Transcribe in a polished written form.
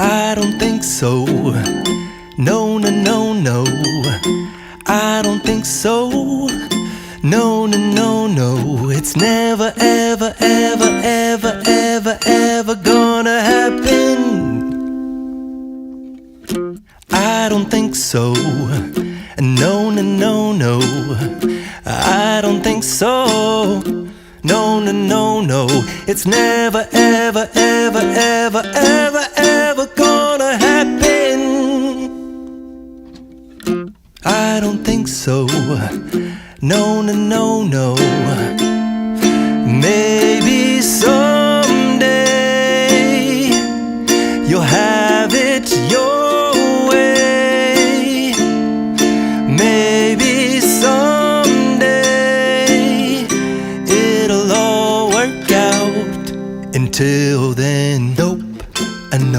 I don't think so. No, no, no, no. I don't think so. No, no, no, no. It's never, ever, ever, ever, ever, ever gonna happen. I don't think so. No, no, no, no. I don't think so. No, no, no, no. It's never, ever, ever, ever, ever, ever gonna happen. I don't think so. No, no, no, no. Maybe someday you'll